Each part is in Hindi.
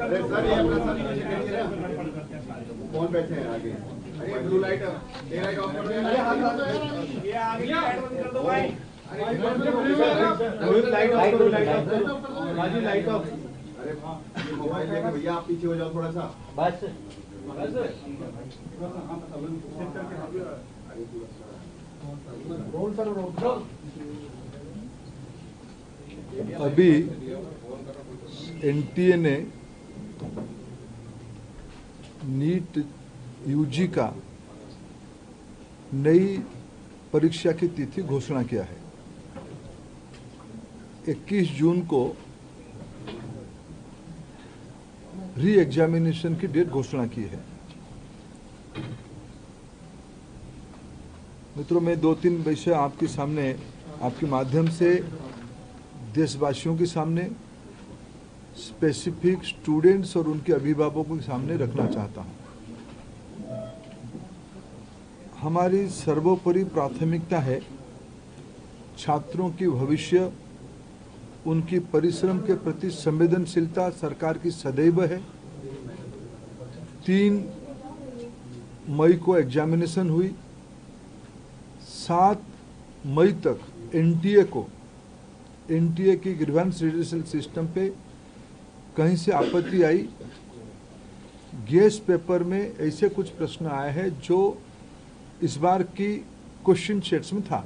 अरे सर ये अपना सर कौन बैठे हैं आगे? अरे ब्लू लाइट ये लाइट ऑफ कर दो। अरे हाथ ये आ गया लाइट बंद कर दो भाई। लाइट ऑफ करो लाइट ऑफ करो बाजी लाइट ऑफ। अरे ये मोबाइल लेके भैया आप पीछे हो जाओ थोड़ा सा बस बस। अभी एनटीए ने नीट यूजी का नई परीक्षा की तिथि घोषणा किया है। 21 जून को री एग्जामिनेशन की डेट घोषणा की है। मित्रों, मैं 2-3 विषय आपके सामने, आपके माध्यम से देशवासियों के सामने, स्पेसिफिक स्टूडेंट्स और उनके अभिभावकों के सामने रखना चाहता हूं। हमारी सर्वोपरि प्राथमिकता है छात्रों की भविष्य, उनकी परिश्रम के प्रति संवेदनशीलता सरकार की सदैव है। 3 मई को एग्जामिनेशन हुई। 7 मई तक एनटीए की ग्रीवेंस रिड्यूसल सिस्टम पे कहीं से आपत्ति आई। गेस्ट पेपर में ऐसे कुछ प्रश्न आए हैं जो इस बार की क्वेश्चन सेट्स में था।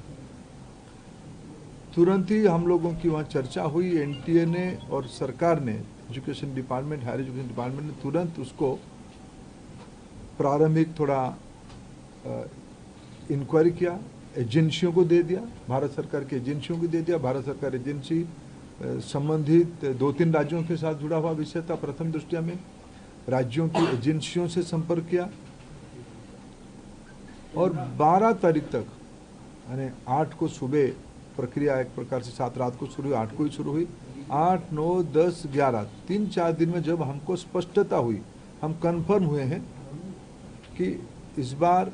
तुरंत ही हम लोगों की वहाँ चर्चा हुई। एनटीए ने और सरकार ने, education department, higher education department ने तुरंत उसको प्रारंभिक थोड़ा इंक्वायरी किया, एजेंसियों को दे दिया, भारत सरकार की एजेंसियों को दे दिया। भारत सरकार एजेंसी संबंधित 2-3 राज्यों के साथ जुड़ा हुआ विषय था। प्रथम दृष्टया में राज्यों की एजेंसियों से संपर्क किया और 12 तारीख तक, यानी 8 को सुबह प्रक्रिया एक प्रकार से 7 रात को शुरू हुई, 8 को ही शुरू हुई। 8, 9, 10, 11 3-4 दिन में जब हमको स्पष्टता हुई, हम कंफर्म हुए हैं कि इस बार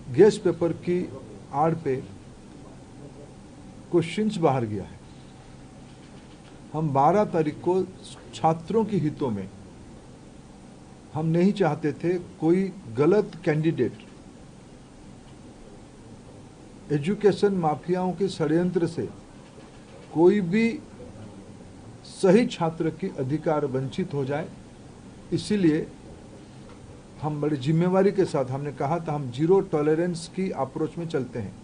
गेस्ट पेपर की आड़ पे क्वेश्चंस बाहर गया है। हम 12 तारीख को छात्रों के हितों में, हम नहीं चाहते थे कोई गलत कैंडिडेट एजुकेशन माफियाओं के षड्यंत्र से कोई भी सही छात्र की अधिकार वंचित हो जाए। इसीलिए हम बड़ी जिम्मेवारी के साथ, हमने कहा था हम जीरो टॉलरेंस की अप्रोच में चलते हैं।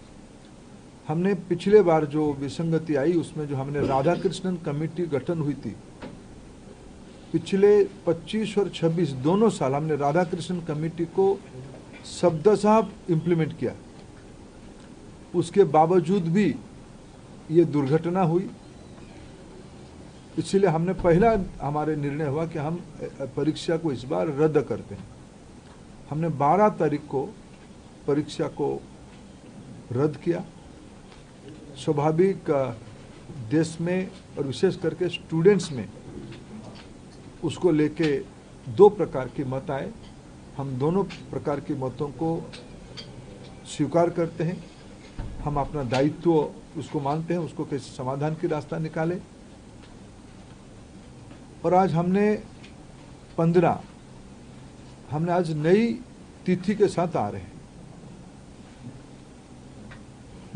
हमने पिछले बार जो विसंगति आई उसमें जो हमने राधाकृष्णन कमेटी गठन हुई थी, पिछले 25 और 26 दोनों साल हमने राधाकृष्णन कमेटी को शब्दशः इम्प्लीमेंट किया। उसके बावजूद भी ये दुर्घटना हुई। इसलिए हमने पहला हमारे निर्णय हुआ कि हम परीक्षा को इस बार रद्द करते हैं। हमने 12 तारीख को परीक्षा को रद्द किया। स्वाभाविक देश में और विशेष करके स्टूडेंट्स में उसको लेके 2 प्रकार के मत आए। हम दोनों प्रकार के मतों को स्वीकार करते हैं। हम अपना दायित्व उसको मानते हैं, उसको कैसे समाधान की रास्ता निकाले। और आज हमने आज नई तिथि के साथ आ रहे हैं।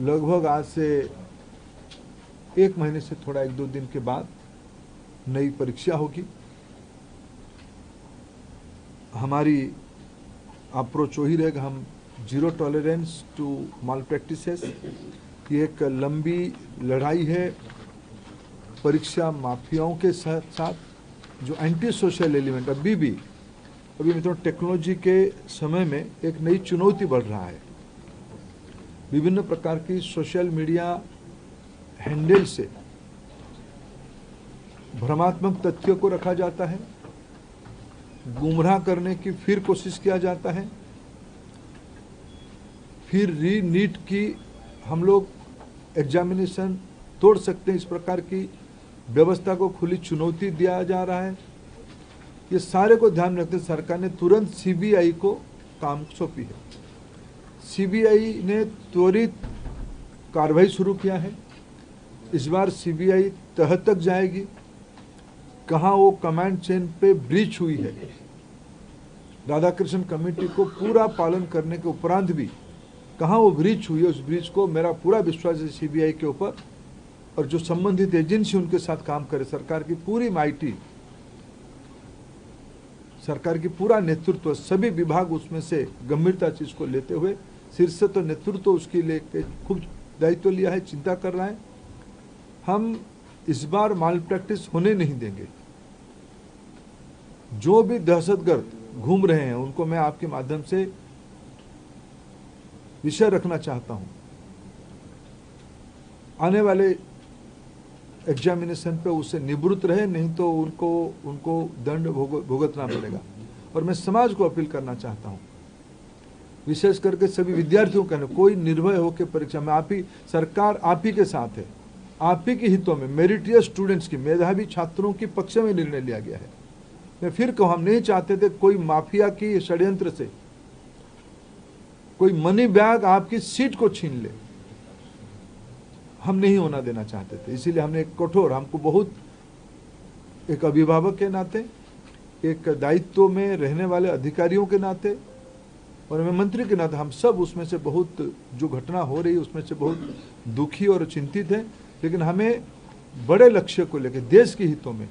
लगभग आज से 1 महीने से थोड़ा 1-2 दिन के बाद नई परीक्षा होगी। हमारी अप्रोच वही रहेगा, हम zero tolerance to malpractices. ये एक लंबी लड़ाई है परीक्षा माफियाओं के साथ जो एंटी सोशल एलिमेंट अभी मित्रों टेक्नोलॉजी के समय में एक नई चुनौती बढ़ रहा है। विभिन्न प्रकार की सोशल मीडिया हैंडल से भ्रमात्मक तथ्यों को रखा जाता है, गुमराह करने की फिर कोशिश किया जाता है। फिर नीट की हम लोग एग्जामिनेशन तोड़ सकते हैं, इस प्रकार की व्यवस्था को खुली चुनौती दिया जा रहा है। ये सारे को ध्यान में रखते सरकार ने तुरंत सीबीआई को काम सौंपी है। सीबीआई ने त्वरित कार्रवाई शुरू किया है। इस बार सीबीआई तह तक जाएगी, कहाँ वो कमांड चेन पे ब्रीच हुई है, राधाकृष्ण कमेटी को पूरा पालन करने के उपरांत भी कहाँ वो ब्रीच हुई है, उस ब्रीच को मेरा पूरा विश्वास है सीबीआई के ऊपर, और जो संबंधित एजेंसी उनके साथ काम करे, सरकार की पूरी माइटी, सरकार की पूरा नेतृत्व, सभी विभाग उसमें से गंभीरता चीज को लेते हुए, शीर्ष तो नेतृत्व उसके लेके खूब दायित्व लिया है, चिंता कर रहा है। हम इस बार माल प्रैक्टिस होने नहीं देंगे। जो भी दहशतगर्द घूम रहे हैं उनको मैं आपके माध्यम से विषय रखना चाहता हूं। आने वाले एग्जामिनेशन पे उससे निवृत्त रहे, नहीं तो उनको दंड भुगतना पड़ेगा। और मैं समाज को अपील करना चाहता हूं, विशेष करके सभी विद्यार्थियों का, कोई निर्भय होकर परीक्षा में, आप ही सरकार आप ही के साथ है, आप ही के हितों में मेरिटियस स्टूडेंट्स की, मेधावी छात्रों के पक्ष में निर्णय लिया गया है। मैं फिर कहूं, हम नहीं चाहते थे कोई माफिया की षड्यंत्र से कोई मनी बैग आपकी सीट को छीन ले, हम नहीं होना देना चाहते थे। इसीलिए हमने एक कठोर, हमको बहुत, एक अभिभावक के नाते, एक दायित्व में रहने वाले अधिकारियों के नाते और मैं मंत्री के नाते, हम सब उसमें से बहुत, जो घटना हो रही है उसमें से बहुत दुखी और चिंतित है। लेकिन हमें बड़े लक्ष्य को लेकर, देश के हितों में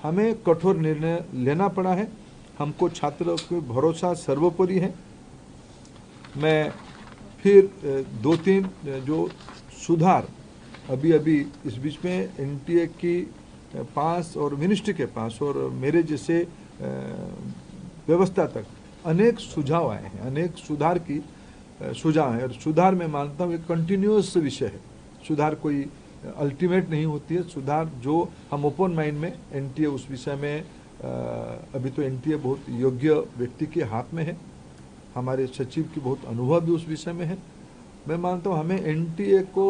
हमें कठोर निर्णय लेना पड़ा है। हमको छात्रों पे भरोसा सर्वोपरि है। मैं फिर 2-3 जो सुधार अभी इस बीच में एनटीए की पास और मिनिस्ट्री के पास और मेरे जैसे व्यवस्था तक अनेक सुझाव आए हैं, अनेक सुधार की सुझाव है। और सुधार मैं मानता हूँ एक कंटिन्यूअस विषय है, सुधार कोई अल्टीमेट नहीं होती है। सुधार जो हम ओपन माइंड में, एनटीए उस विषय में अभी तो एनटीए बहुत योग्य व्यक्ति के हाथ में है, हमारे सचिव की बहुत अनुभव भी उस विषय में है। मैं मानता हूँ हमें एनटीए को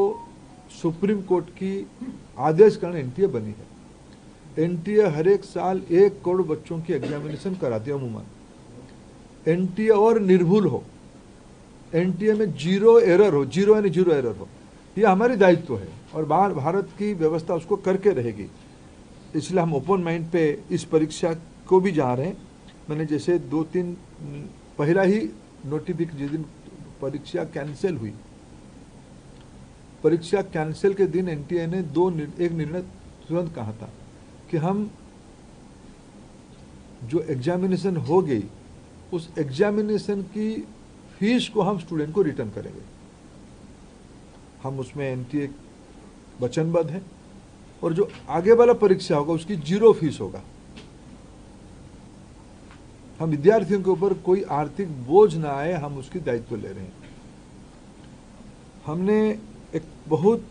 सुप्रीम कोर्ट की आदेश कारण एनटीए बनी है। एनटीए हर एक साल 1 करोड़ बच्चों की एग्जामिनेशन कराती है अमूमन। एनटीए और निर्भुल हो, एनटीए में जीरो एरर हो, जीरो यानी जीरो एरर हो, ये हमारी दायित्व है और बाहर भारत की व्यवस्था उसको करके रहेगी। इसलिए हम ओपन माइंड पे इस परीक्षा को भी जा रहे हैं। मैंने जैसे 2-3 पहला ही नोटिफिकेशन, जिस दिन परीक्षा कैंसिल हुई, परीक्षा कैंसिल के दिन एनटीए ने एक निर्णय तुरंत कहा था कि हम जो एग्जामिनेशन हो गई उस एग्जामिनेशन की फीस को हम स्टूडेंट को रिटर्न करेंगे। हम उसमें एनटीए वचनबद्ध है और जो आगे वाला परीक्षा होगा उसकी 0 फीस होगा। हम विद्यार्थियों के ऊपर कोई आर्थिक बोझ ना आए, हम उसकी दायित्व ले रहे हैं। हमने एक बहुत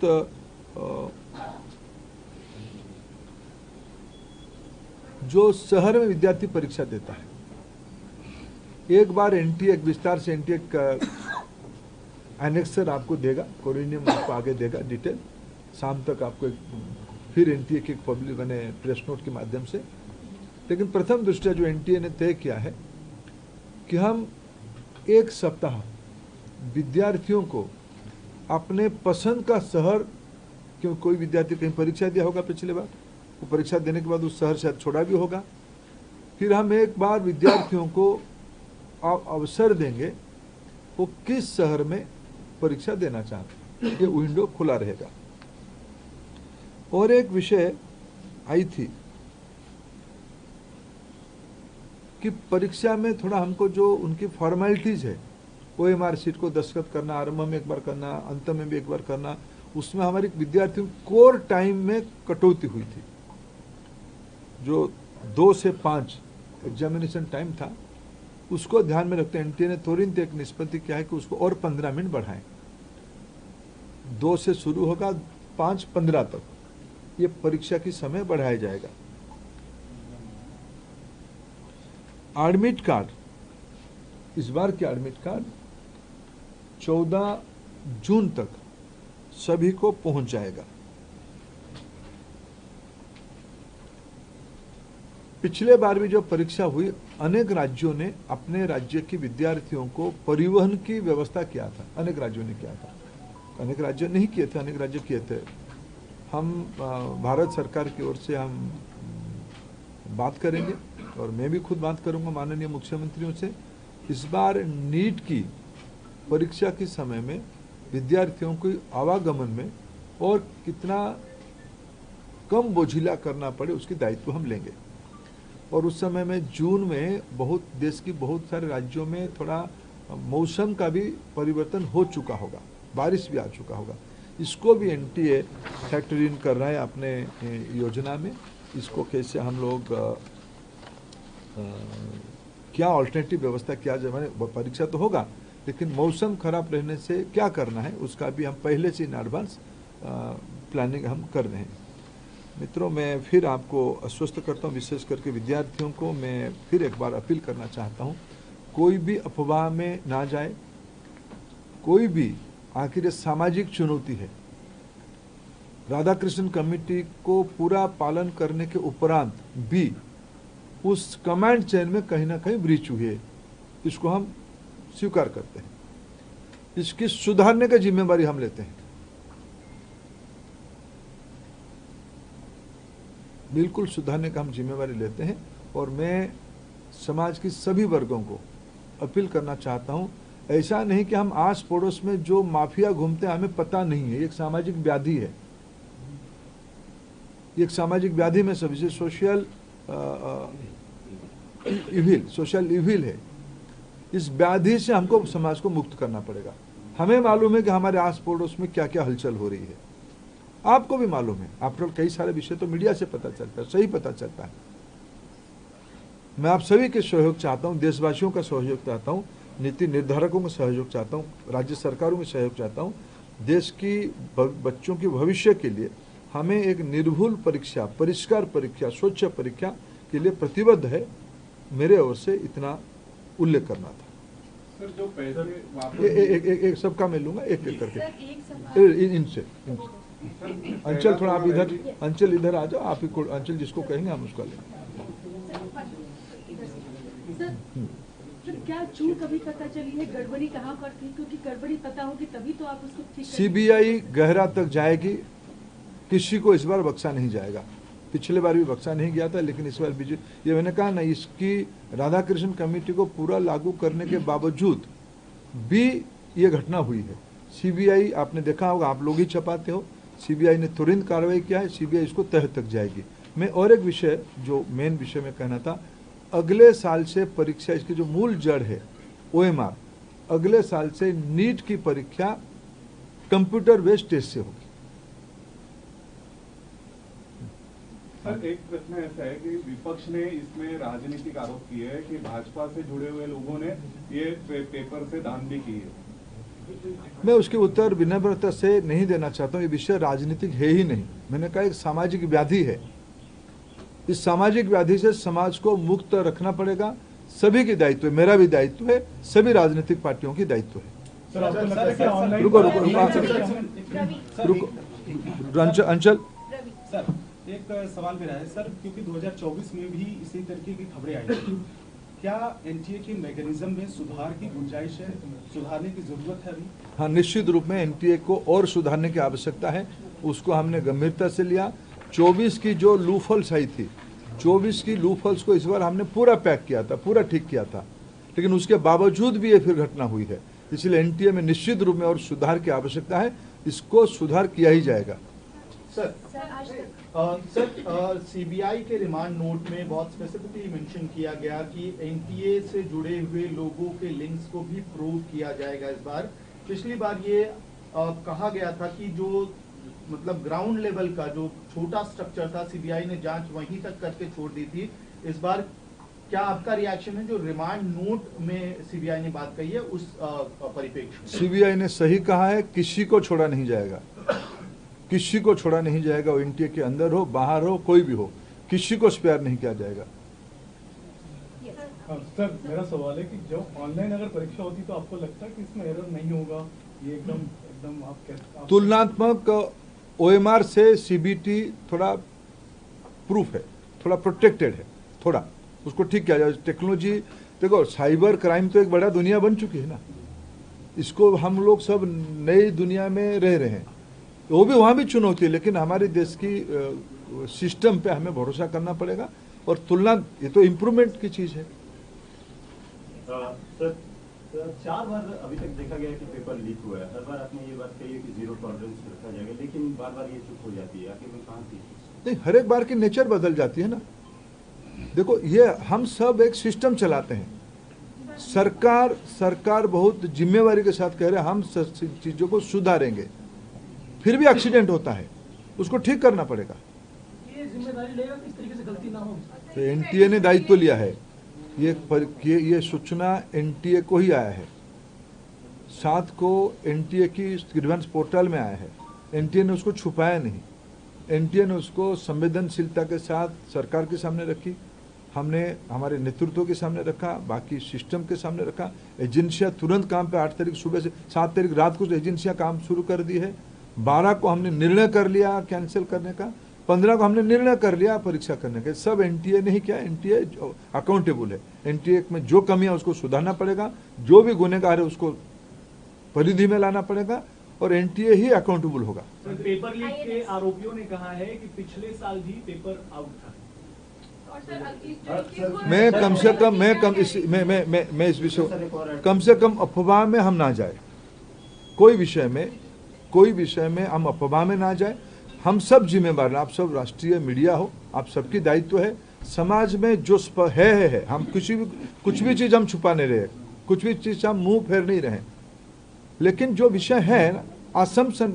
जो शहर में विद्यार्थी परीक्षा देता है, एक बार एनटीए एक विस्तार से एनटीए का एनेक्सर आपको देगा, कोरिनियम आपको आगे देगा डिटेल, शाम तक आपको एक फिर एनटीए की पब्लिक बने प्रेस नोट के माध्यम से। लेकिन प्रथम दृष्टया जो एनटीए ने तय किया है कि हम 1 सप्ताह विद्यार्थियों को अपने पसंद का शहर, क्यों कोई विद्यार्थी कहीं परीक्षा दिया होगा पिछले बार, वो परीक्षा देने के बाद उस शहर शायद छोड़ा भी होगा, फिर हम एक बार विद्यार्थियों को अवसर देंगे वो किस शहर में परीक्षा देना चाहते हैं, ये विंडो खुला रहेगा। और एक विषय आई थी कि परीक्षा में थोड़ा हमको जो उनकी फॉर्मेलिटीज है, ओएमआर शीट को दस्तखत करना, आरंभ में एक बार करना, अंत में भी एक बार करना, उसमें हमारी विद्यार्थियों कोर टाइम में कटौती हुई थी। जो 2 से 5 एग्जामिनेशन टाइम था, उसको ध्यान में रखते एनटीए ने तुरंत एक निष्पत्ति किया है कि उसको और 15 मिनट बढ़ाएं। 2 से शुरू होगा, 5:15 तक ये परीक्षा की समय बढ़ाया जाएगा। एडमिट कार्ड, इस बार के एडमिट कार्ड 14 जून तक सभी को पहुंच जाएगा। पिछले बार भी जो परीक्षा हुई, अनेक राज्यों ने अपने राज्य के विद्यार्थियों को परिवहन की व्यवस्था किया था। अनेक राज्यों ने किया था, अनेक राज्य नहीं किए थे, अनेक राज्य किए थे। हम भारत सरकार की ओर से हम बात करेंगे और मैं भी खुद बात करूंगा माननीय मुख्यमंत्रियों से। इस बार नीट की परीक्षा के समय में विद्यार्थियों को आवागमन में और कितना कम बोझिला करना पड़े उसकी दायित्व हम लेंगे। और उस समय में जून में देश की बहुत सारे राज्यों में थोड़ा मौसम का भी परिवर्तन हो चुका होगा, बारिश भी आ चुका होगा। इसको भी एनटीए फैक्टर इन कर रहा है अपने योजना में। इसको कैसे हम लोग क्या ऑल्टरनेटिव व्यवस्था किया जाए, माने परीक्षा तो होगा लेकिन मौसम खराब रहने से क्या करना है उसका भी हम पहले से इन एडवांस प्लानिंग हम कर रहे हैं। मित्रों, मैं फिर आपको आश्वस्त करता हूँ, विशेष करके विद्यार्थियों को मैं फिर एक बार अपील करना चाहता हूँ, कोई भी अफवाह में ना जाए। कोई भी, आखिर ये सामाजिक चुनौती है। राधाकृष्ण कमेटी को पूरा पालन करने के उपरांत भी उस कमांड चेन में कहीं ना कहीं ब्रीच हुई है, इसको हम स्वीकार करते हैं। इसकी सुधारने की जिम्मेदारी हम लेते हैं, बिल्कुल सुधारने का हम जिम्मेदारी लेते हैं। और मैं समाज की सभी वर्गों को अपील करना चाहता हूं, ऐसा नहीं कि हम आस पड़ोस में जो माफिया घूमते हैं हमें पता नहीं है। एक सामाजिक व्याधि है, एक सामाजिक व्याधि में सभी सोशल इविल है। इस व्याधि से हमको समाज को मुक्त करना पड़ेगा। हमें मालूम है कि हमारे आस पड़ोस में क्या क्या हलचल हो रही है, आपको भी मालूम है। आफ्टर ऑल कई सारे विषय तो मीडिया से पता चलता है, सही पता चलता है। मैं आप सभी के सहयोग चाहता हूं, देशवासियों का सहयोग चाहता हूं, नीति निर्धारकों का सहयोग चाहता हूं, राज्य सरकारों का सहयोग चाहता हूं। देश की बच्चों के भविष्य के लिए हमें एक निर्भुल परीक्षा, परिष्कार परीक्षा, स्वच्छ परीक्षा के लिए प्रतिबद्ध है। मेरे ओर से इतना उल्लेख करना था। सर, जो पैसे एक सबका मैं लूंगा एक एक करके। इनसे अंचल, थोड़ा आप इधर, अंचल इधर आ जाओ। आप ही को अंचल जिसको कहेंगे हम उसका लेंगे। सर, क्या चूक अभी पता चली है? गड़बड़ी कहाँ पर थी? क्योंकि गड़बड़ी पता होगी तभी तो आप उसको ठीक। सीबीआई गहरा तक जाएगी, किसी को इस बार बख्शा नहीं जाएगा। पिछले बार भी बख्शा नहीं गया था, लेकिन इस बार ये मैंने कहा ना, इसकी राधाकृष्ण कमेटी को पूरा लागू करने के बावजूद भी ये घटना हुई है। सीबीआई, आपने देखा होगा, आप लोग ही छपाते हो, सीबीआई ने तुरंत कार्रवाई किया है। सीबीआई इसको तह तक जाएगी। मैं और एक विषय, जो मेन विषय में कहना था, अगले साल से परीक्षा, इसकी जो मूल जड़ है OMR, अगले साल से नीट की परीक्षा कंप्यूटर बेस्ड टेस्ट से होगी। सर, एक प्रश्न ऐसा है कि विपक्ष ने इसमें राजनीतिक आरोप किए हैं कि भाजपा से जुड़े हुए लोगों ने ये पेपर से धांधली की है। मैं उसके उत्तर विनम्रता से नहीं देना चाहता हूँ। ये विषय राजनीतिक है ही नहीं। मैंने कहा एक सामाजिक व्याधि है। इस सामाजिक व्याधि से समाज को मुक्त रखना पड़ेगा। सभी की दायित्व है, मेरा भी दायित्व है, सभी राजनीतिक पार्टियों की दायित्व है। रुको अंचल, एक सवाल मेरा है सर, क्योंकि 2024 में भी इसी तरीके की खबरें आई थी। क्या एनटीए के मैकेनिज्म में सुधार की गुंजाइश है, सुधारने की जरूरत है अभी? हाँ, निश्चित रूप में एनटीए को और सुधारने की आवश्यकता है। उसको हमने गंभीरता से लिया। 24 की जो लूफल्स आई थी, 24 की लूफल्स को इस बार हमने पूरा पैक किया था, पूरा ठीक किया था, लेकिन उसके बावजूद भी ये फिर घटना हुई है। इसलिए एनटीए में निश्चित रूप में और सुधार की आवश्यकता है। इसको सुधार किया ही जाएगा। सर, सीबीआई के रिमांड नोट में बहुत स्पेसिफिकली मेंशन किया गया कि एनटीए से जुड़े हुए लोगों के लिंक्स को भी प्रूव किया जाएगा इस बार। पिछली बार ये कहा गया था कि जो मतलब ग्राउंड लेवल का जो छोटा स्ट्रक्चर था, सीबीआई ने जांच वहीं तक करके छोड़ दी थी। इस बार क्या आपका रिएक्शन है? जो रिमांड नोट में सीबीआई ने बात कही है उस परिप्रेक्ष्य में? सीबीआई ने सही कहा है, किसी को छोड़ा नहीं जाएगा, किसी को छोड़ा नहीं जाएगा। वो एनटीए के अंदर हो, बाहर हो, कोई भी हो, किसी को स्पेयर नहीं किया जाएगा। सर, मेरा सवाल है कि जब ऑनलाइन अगर परीक्षा होती तो आपको लगता है कि इसमें एरर नहीं होगा? ये एकदम आप तुलनात्मक OMR से सीबीटी थोड़ा प्रूफ है, थोड़ा प्रोटेक्टेड है। थोड़ा उसको ठीक किया जाए। टेक्नोलॉजी देखो, साइबर क्राइम तो एक बड़ा दुनिया बन चुकी है ना, इसको हम लोग सब नई दुनिया में रह रहे हैं, वो भी वहाँ भी चुनौती है, लेकिन हमारे देश की सिस्टम पे हमें भरोसा करना पड़ेगा और तुलना, ये तो इम्प्रूवमेंट की चीज़ है। सर 4 बार अभी तक देखा गया कि पेपर लीक हुआ है, हर बार आपने ये बात कही है कि जीरो टॉलरेंस रखा जाएगा, लेकिन बार बार ये चुप हो जाती है, आखिर में कहाँ थी? नहीं, हर एक बार की नेचर बदल जाती है ना। देखो, ये हम सब एक सिस्टम चलाते हैं, सरकार बहुत जिम्मेवारी के साथ कह रहे हैं हम चीज़ों को सुधारेंगे, फिर भी एक्सीडेंट होता है, उसको ठीक करना पड़ेगा। ये जिम्मेदारी लेगा किस तरीके से गलती ना हो। तो एनटीए ने दायित्व लिया है, ये सूचना एनटीए को ही आया है, 7 को एनटीए की ग्रीवेंस पोर्टल में आया है, एनटीए ने उसको छुपाया नहीं, एनटीए ने उसको संवेदनशीलता के साथ सरकार के सामने रखी, हमने हमारे नेतृत्व के सामने रखा, बाकी सिस्टम के सामने रखा। एजेंसियां तुरंत काम पे 8 तारीख सुबह से 7 तारीख रात को एजेंसियां काम शुरू कर दी है, 12 को हमने निर्णय कर लिया कैंसिल करने का, 15 को हमने निर्णय कर लिया परीक्षा करने का। सब एनटीए ने ही किया, एनटीए अकाउंटेबल है, एनटीए में जो कमियां उसको सुधारना पड़ेगा, जो भी गुनहगार है उसको परिधि में लाना पड़ेगा और एनटीए ही अकाउंटेबल होगा। पेपर लीक के आरोपियों ने कहा है कि पिछले साल भी पेपर आउट था। मैं कम से कम मैं इस विषय कम से कम अफवाह में हम ना जाए, कोई विषय में हम अफवाह में ना जाए। हम सब जिम्मेवार हैं, आप सब राष्ट्रीय मीडिया हो, आप सबकी दायित्व है, समाज में जो है हम कुछ भी चीज हम छुपा नहीं रहे, कुछ भी चीज हम मुंह फेर नहीं रहे, लेकिन जो विषय है असम्पशन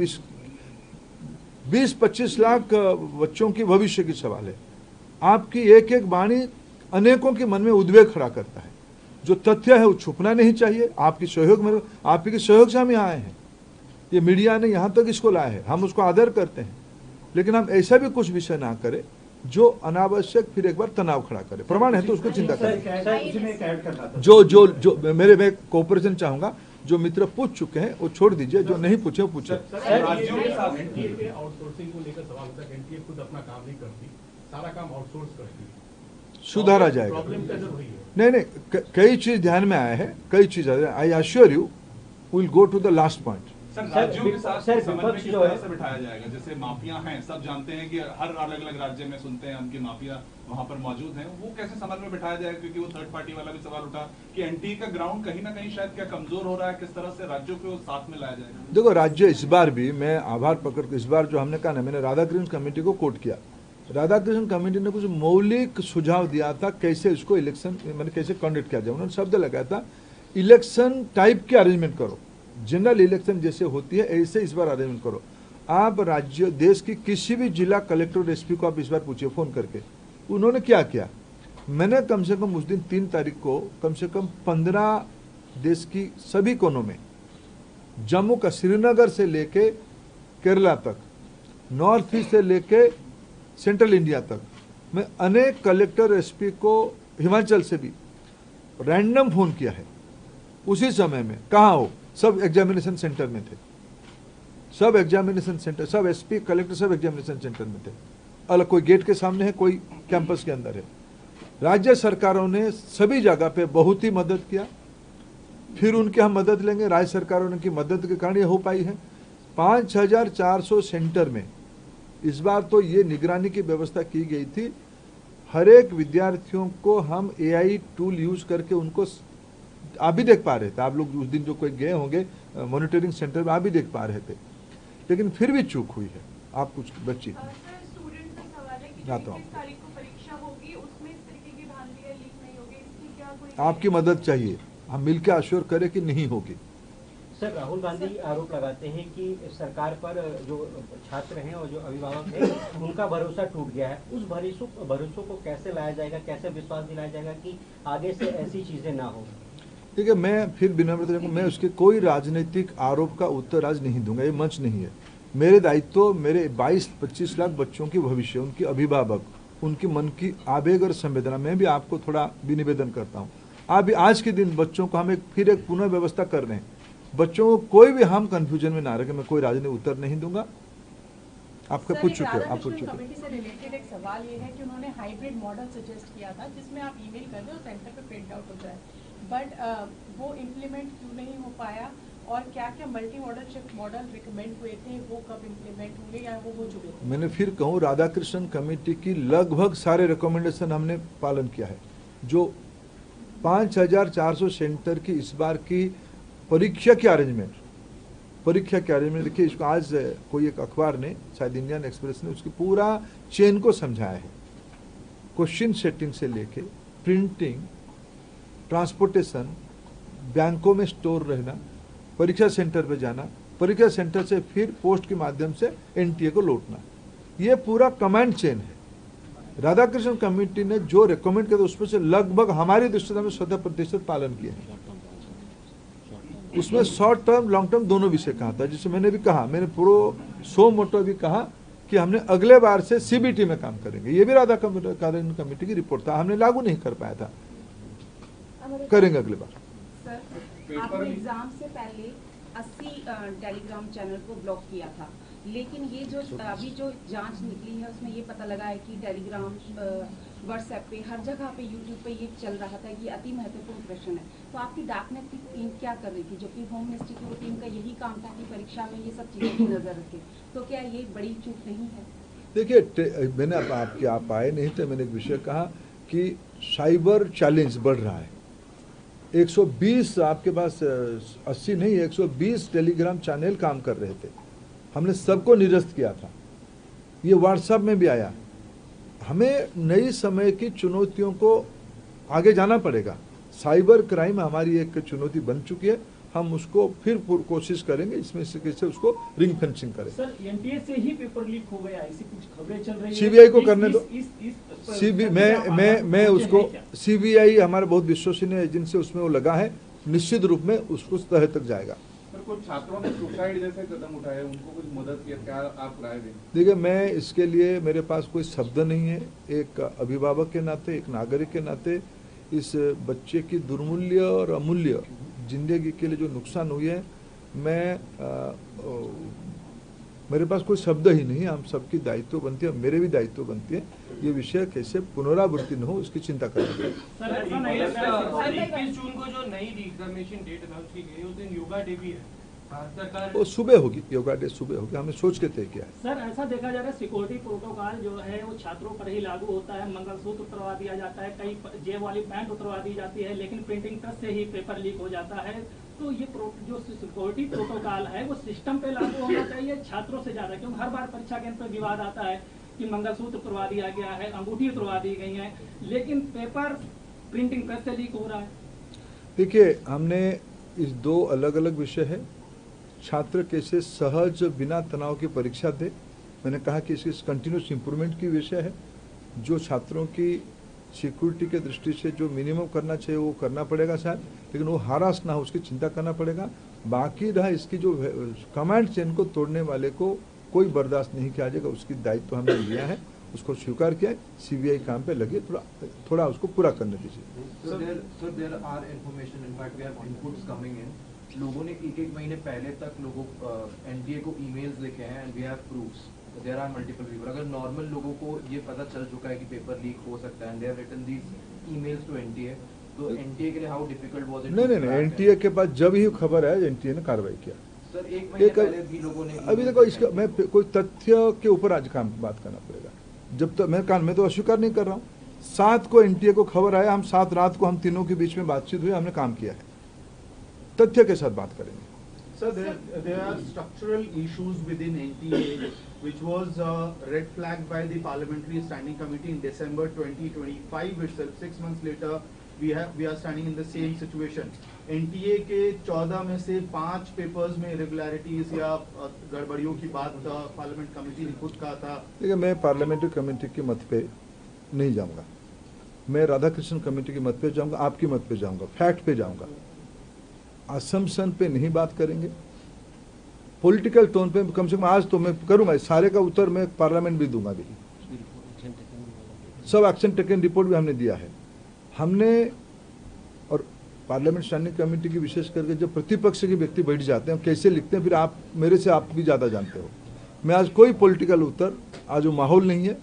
20-25 लाख बच्चों की भविष्य की सवाल है। आपकी एक एक वाणी अनेकों के मन में उद्वेग खड़ा करता है, जो तथ्य है वो छुपना नहीं चाहिए। आपकी सहयोग से हम यहाँ आए हैं, ये मीडिया ने यहाँ तक इसको लाया है, हम उसको आदर करते हैं, लेकिन हम ऐसा भी कुछ विषय ना करें जो अनावश्यक फिर एक बार तनाव खड़ा करे। प्रमाण है तो उसको चिंता करें। जो मैं कोऑपरेशन चाहूंगा, जो मित्र पूछ चुके हैं वो छोड़ दीजिए, जो नहीं पूछे वो पूछे। राज्यों के साथ एनटीए के आउटसोर्सिंग को लेकर सवाल होता है कि एनटीए खुद अपना काम नहीं करती, सारा काम आउटसोर्स करती है, सुधारा जाएगा। प्रॉब्लम कैसे हुई है? नहीं, कई चीज ध्यान में आया है, कई चीज I assure you will go to the last point. Sir, राज्यों के साथ समन्वय किस तरह से बिठाया जाएगा? जैसे माफिया हैं, सब जानते हैं कि हर अलग अलग राज्य में सुनते हैं उनकी माफिया वहां पर मौजूद हैं, वो कैसे समन्वय बिठाया जाएगा? क्योंकि वो थर्ड पार्टी वाला भी सवाल उठा कि एनटीए का ग्राउंड कहीं ना कहीं शायद क्या कमजोर हो रहा है, किस तरह से राज्यों को साथ में लाया जाएगा? देखो, राज्य इस बार भी मैं आभार पकड़ के इस बार जो हमने कहा ना, मैंने राधाकृष्ण कमेटी को कोट किया, राधाकृष्ण कमेटी ने कुछ मौलिक सुझाव दिया था कैसे इसको इलेक्शन मैंने कैसे कंडक्ट किया जाए। उन्होंने शब्द लगाया था इलेक्शन टाइप के अरेंजमेंट करो, जनरल इलेक्शन जैसे होती है ऐसे इस बार अरेंजमेंट करो। आप राज्य देश की किसी भी जिला कलेक्टर एसपी को आप इस बार पूछिए फोन करके, उन्होंने क्या किया। मैंने कम से कम उस दिन 3 तारीख को कम से कम 15 देश की सभी कोनों में, जम्मू का श्रीनगर से लेके केरला तक, नॉर्थ ईस्ट से लेके सेंट्रल इंडिया तक, मैं अनेक कलेक्टर एसपी को हिमाचल से भी रैंडम फोन किया है। उसी समय में कहाँ हो, सब एग्जामिनेशन सेंटर में थे, सब एग्जामिनेशन सेंटर, सब एसपी कलेक्टर सब एग्जामिनेशन सेंटर में थे। अलग कोई गेट के सामने है, कोई कैंपस के अंदर है। राज्य सरकारों ने सभी जगह पे बहुत ही मदद किया, फिर उनकी हम मदद लेंगे। राज्य सरकारों ने की मदद के कारण ये हो पाई है। 5400 सेंटर में इस बार तो ये निगरानी की व्यवस्था की गई थी, हर एक विद्यार्थियों को हम एआई टूल यूज करके उनको आप भी देख पा रहे थे, आप लोग उस दिन जो कोई गए होंगे मॉनिटरिंग सेंटर में आप भी देख पा रहे थे, लेकिन फिर भी चूक हुई है। आप कुछ बच्ची आपकी मदद चाहिए, हम मिलकर आश्योर करें कि नहीं होगी। सर, राहुल गांधी आरोप लगाते हैं कि सरकार पर जो छात्र हैं और जो अभिभावक हैं उनका भरोसा टूट गया है। उस भरोसों को कैसे लाया जाएगा, कैसे विश्वास दिलाया जाएगा कि आगे से ऐसी चीजें ना हो? ठीक है, मैं फिर विनम्रता मैं उसके कोई राजनीतिक आरोप का उत्तर आज नहीं दूंगा, ये मंच नहीं है। मेरे दायित्व मेरे 22-25 लाख बच्चों की भविष्य, उनके अभिभावक, उनके मन की आवेग और संवेदना, मैं भी आपको थोड़ा भी निवेदन करता हूँ। आप आज के दिन बच्चों को हम फिर एक पुनः व्यवस्था कर रहे हैं, बच्चों को कोई भी हम कंफ्यूजन में ना रखें। मैं कोई राजनीतिक उत्तर नहीं दूंगा, आपका पूछ चुके हो, आप पूछ चुके हो। कमेटी से रिलेटेड एक सवाल ये है कि उन्होंने हाइब्रिड मॉडल सजेस्ट किया था जिसमें आप ईमेल कर दें और सेंटर पे प्रिंट आउट हो जाए, बट वो इम्प्लीमेंट क्यों नहीं हो पाया और क्या क्या multi modal shift model recommend हुए थे, वो कब इम्प्लीमेंट होंगे या वो हो चुके थे? मैंने फिर कहूँ, राधाकृष्णन कमेटी की लगभग सारे रिकमेंडेशन हमने पालन किया है। जो 5400 सेंटर की इस बार की परीक्षा की अरेंजमेंट देखिए, इसको आज कोई एक अखबार ने, शायद इंडियन एक्सप्रेस ने, उसकी पूरा चेन को समझाया है। क्वेश्चन सेटिंग से लेके प्रिंटिंग, ट्रांसपोर्टेशन, बैंकों में स्टोर रहना, परीक्षा सेंटर पे जाना, परीक्षा सेंटर से फिर पोस्ट के माध्यम से एनटीए को लौटना, ये पूरा कमांड चेन है। राधाकृष्णन कमेटी ने जो रिकमेंड किया उसमें से लगभग हमारी दृष्टि में 100% पालन किए हैं। उसमें शॉर्ट टर्म लॉन्ग टर्म दोनों विषय कहा था, जिसे मैंने भी कहा, मैंने पूरा सो मोटो भी कहा कि हमने अगले बार से सीबीटी में काम करेंगे। ये भी राधाकृष्णन कमेटी की रिपोर्ट था, हमने लागू नहीं कर पाया था, करेंगे अगले बार। सर, आपने एग्जाम से पहले 80 टेलीग्राम चैनल को ब्लॉक किया था, लेकिन ये जो अभी जो जांच निकली है उसमें ये पता लगा है कि टेलीग्राम, व्हाट्सएप पे, हर जगह पे, यूट्यूब पे ये चल रहा था कि अति महत्वपूर्ण प्रश्न है। तो आपकी डार्कनेट की टीम क्या कर रही थी, जो कि होम मिनिस्ट्री की टीम का यही काम था कि परीक्षा में ये सब चीज़ों की नजर रखे, तो क्या ये बड़ी चूक नहीं है? देखिए, मैंने आप आए नहीं थे, मैंने एक विषय कहा कि साइबर चैलेंज बढ़ रहा है। 120 आपके पास 80 नहीं, 120 टेलीग्राम चैनल काम कर रहे थे, हमने सबको निरस्त किया था। ये व्हाट्सएप में भी आया। हमें नई समय की चुनौतियों को आगे जाना पड़ेगा। साइबर क्राइम हमारी एक चुनौती बन चुकी है, हम उसको फिर कोशिश करेंगे इसमें से कैसे उसको रिंग फेंसिंग करें। सर, एनटीए से ही पेपर लीक हो गया, ऐसी कुछ खबरें चल रही है। सीबीआई को करने दो। मैं उसको, सीबीआई हमारा बहुत विश्वसनीय एजेंसी, उसमें वो लगा है, निश्चित रूप में उसको तह तक जाएगा। कुछ छात्रों ने सुसाइड जैसे कदम उठाए, उनको कुछ मदद किया, क्या आप राय दें? देखिए, मैं इसके लिए, मेरे पास कोई शब्द नहीं है। एक अभिभावक के नाते, एक नागरिक के नाते, इस बच्चे की दुर्मूल्य और अमूल्य जिंदगी के लिए जो नुकसान हुई है, मेरे पास कोई शब्द ही नहीं। हम सबकी दायित्व बनती है, मेरे भी दायित्व बनती है, ये विषय कैसे पुनरावृत्ति न हो उसकी चिंता करेंगे। सर, ऐसा नहीं लग रहा है 21 जून को जो नई एग्जामिनेशन डेट अनाउंस की गई, उस दिन योगा डे भी है। वो सुबह होगी, योगा डे सुबह होगी, हमने सोच के तय किया है। सर, ऐसा देखा जा रहा है सिक्योरिटी प्रोटोकॉल जो है वो छात्रों पर ही लागू होता है, मंगलसूत्र उतरवा दिया जाता है, कई जेब वाली पैंट उतरवा दी जाती है, लेकिन प्रिंटिंग प्रेस से ही पेपर लीक हो जाता है। तो ये जो सिक्योरिटी प्रोटोकॉल है वो सिस्टम पे लागू होना चाहिए छात्रों से ज्यादा, क्योंकि हर बार परीक्षा केंद्र पर विवाद आता है कि मंगलसूत्र उतरवा दिया गया है, अंगूठी उतरवा दी गई है, लेकिन पेपर प्रिंटिंग प्रेस से लीक हो रहा है। देखिए, हमने इस दो अलग अलग विषय है, छात्र कैसे सहज बिना तनाव की परीक्षा दे। मैंने कहा कि इसकी कंटिन्यूस इम्प्रूवमेंट की विषय है। जो छात्रों की सिक्योरिटी के दृष्टि से जो मिनिमम करना चाहिए वो करना पड़ेगा शायद, लेकिन वो हरास ना हो उसकी चिंता करना पड़ेगा। बाकी रहा इसकी जो कमांड चेन को तोड़ने वाले को कोई बर्दाश्त नहीं किया जाएगा, उसकी दायित्व हमने लिया है, उसको स्वीकार किया है। सीबीआई काम पे लगे, थोड़ा उसको पूरा करने दीजिए। There are information, in fact we have inputs coming in. लोगों ने एक महीने पहले तक लोगों एनटीए को ईमेल्स लिखे हैं and we have proofs. There are multiple people. अगर नॉर्मल लोगों को ये पता चल चुका है कि पेपर लीक हो सकता है and they have written these emails to NTA, तो एनटीए के लिए हाउ डिफिकल्ट वाज इट? नहीं, एनटीए के पास जब ही खबर है एनटीए ने कार्रवाई किया। सर, एक महीने पहले भी लोगों ने, अभी देखो इसका मैं कोई तथ्य के ऊपर आज काम बात करना पड़ेगा। जब तक मैं तो अस्वीकार नहीं कर रहा हूँ। 7 को एनटीए को खबर आया, हम 7 रात को हम तीनों के बीच में बातचीत हुई, हमने काम किया है, तथ्य के साथ बात करेंगे। Sir, there are structural issues within NTA, which was red flagged by the Parliamentary Standing Committee in December 2025 itself. 6 months later, we are standing in the same situation. NTA के 14 में से 5 पेपर्स में irregularities या गड़बड़ियों की बात पार्लियामेंट कमेटी ने खुद कहा था। देखिए, मैं पार्लियामेंट्री कमेटी के मत पे नहीं जाऊंगा, मैं राधाकृष्णन कमेटी के मत पे जाऊंगा, आपकी मत पे जाऊंगा, फैक्ट पे जाऊंगा। असम्पशन पे नहीं बात करेंगे, पॉलिटिकल टोन पे कम से कम आज तो मैं करूंगा। सारे का उत्तर मैं पार्लियामेंट भी दूंगा भी। सब एक्शन टेकन रिपोर्ट भी हमने दिया है। हमने और पार्लियामेंट स्टैंडिंग कमेटी की विशेष करके जब प्रतिपक्ष के व्यक्ति बैठ जाते हैं कैसे लिखते हैं, फिर आप मेरे से आप भी ज़्यादा जानते हो। मैं आज कोई पॉलिटिकल उत्तर, आज वो माहौल नहीं है,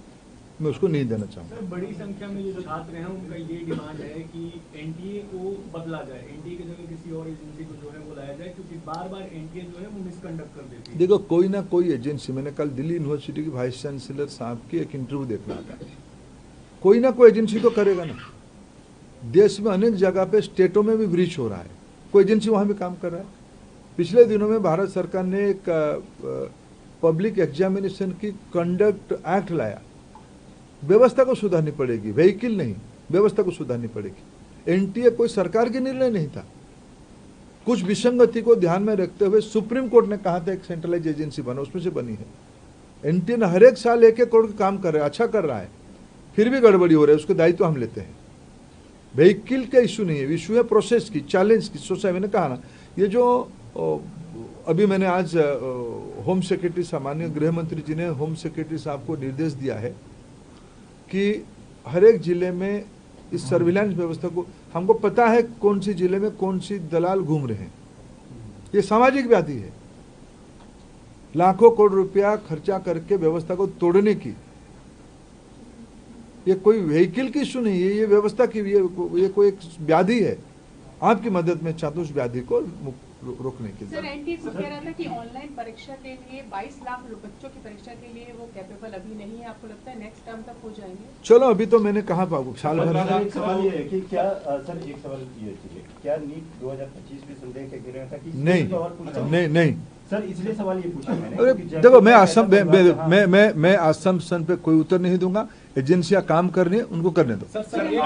मैं उसको नहीं देना चाहूँगा। सर, बड़ी संख्या में जो छात्र हैं उनका ये डिमांड है कि एनटीए को बदला जाए, एनटीए की जगह किसी और एजेंसी को जो है वो लाया जाए, क्योंकि बार बार एनटीए जो है वो मिसकंडक्ट कर देती है। देखो, कोई ना कोई एजेंसी, मैंने कल दिल्ली यूनिवर्सिटी के वाइस चांसलर साहब की एक इंटरव्यू देखना था, कोई ना कोई एजेंसी तो करेगा ना। देश में अनेक जगह पे स्टेटों में भी ब्रीच हो रहा है, कोई एजेंसी वहाँ भी काम कर रहा है। पिछले दिनों में भारत सरकार ने एक पब्लिक एग्जामिनेशन की कंडक्ट एक्ट लाया, व्यवस्था को सुधारनी पड़ेगी, व्हीकल नहीं, व्यवस्था को सुधारनी पड़ेगी। एनटीए कोई सरकार के निर्णय नहीं था, कुछ विसंगति को ध्यान में रखते हुए सुप्रीम कोर्ट ने कहा था एक सेंट्रलाइज एजेंसी बनो, उसमें से बनी है। एनटीए ने हर एक साल 1-1 करोड़ का काम कर रहा है, अच्छा कर रहा है, फिर भी गड़बड़ी हो रही है, उसके दायित्व हम लेते हैं। व्हीकल का इशू नहीं है, इशू है प्रोसेस की, चैलेंज की। सोचा मैंने कहा ना, ये जो अभी मैंने आज होम सेक्रेटरी, सामान्य गृह मंत्री जी ने होम सेक्रेटरी साहब को निर्देश दिया है कि हर एक जिले में इस सर्विलांस व्यवस्था को, हमको पता है कौन सी जिले में कौन सी दलाल घूम रहे हैं, ये सामाजिक व्याधि है। लाखों करोड़ रुपया खर्चा करके व्यवस्था को तोड़ने की, ये कोई व्हीकल की इशू नहीं है, ये व्यवस्था की, ये कोई एक व्याधि है। आपकी मदद में चाहता हूं उस व्याधि को रोकने के लिए। सर, एनटीए को कह रहा था कि ऑनलाइन परीक्षा के लिए 22 लाख बच्चों की परीक्षा के लिए वो कैपेबल अभी नहीं है, आपको लगता है नेक्स्ट टर्म तक हो जाएंगे? चलो, अभी तो मैंने कहा साल भर में। एक सवाल ये है कि क्या सर, एक सवाल ये है, क्या नीट 2025 में संदेह के घेरे में था कि नहीं सर, इसलिए सवाल ये पूछा मैंने। अरे देखो, मैं असम्पशन पे कोई उत्तर नहीं दूंगा। एजेंसियां काम कर रही है, उनको करने दो। सर एक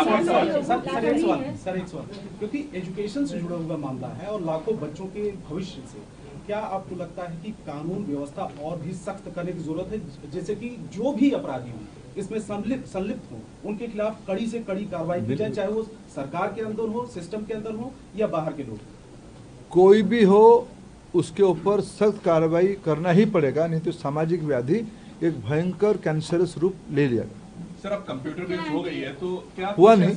सवाल, क्योंकि एजुकेशन से जुड़ा हुआ मामला है और लाखों बच्चों के भविष्य से, क्या आपको लगता है कि कानून व्यवस्था और भी सख्त करने की जरूरत है, जैसे कि जो भी अपराधी हों इसमें संलिप्त हो उनके खिलाफ कड़ी से कड़ी कार्रवाई की जाए, चाहे वो सरकार के अंदर हो, सिस्टम के अंदर हो या बाहर के लोग? कोई भी हो, उसके ऊपर सख्त कार्रवाई करना ही पड़ेगा, नहीं तो सामाजिक व्याधि एक भयंकर कैंसरस रूप ले लिया। सर, अब कंप्यूटर बेस्ड हो गई है तो क्या हुआ नहीं।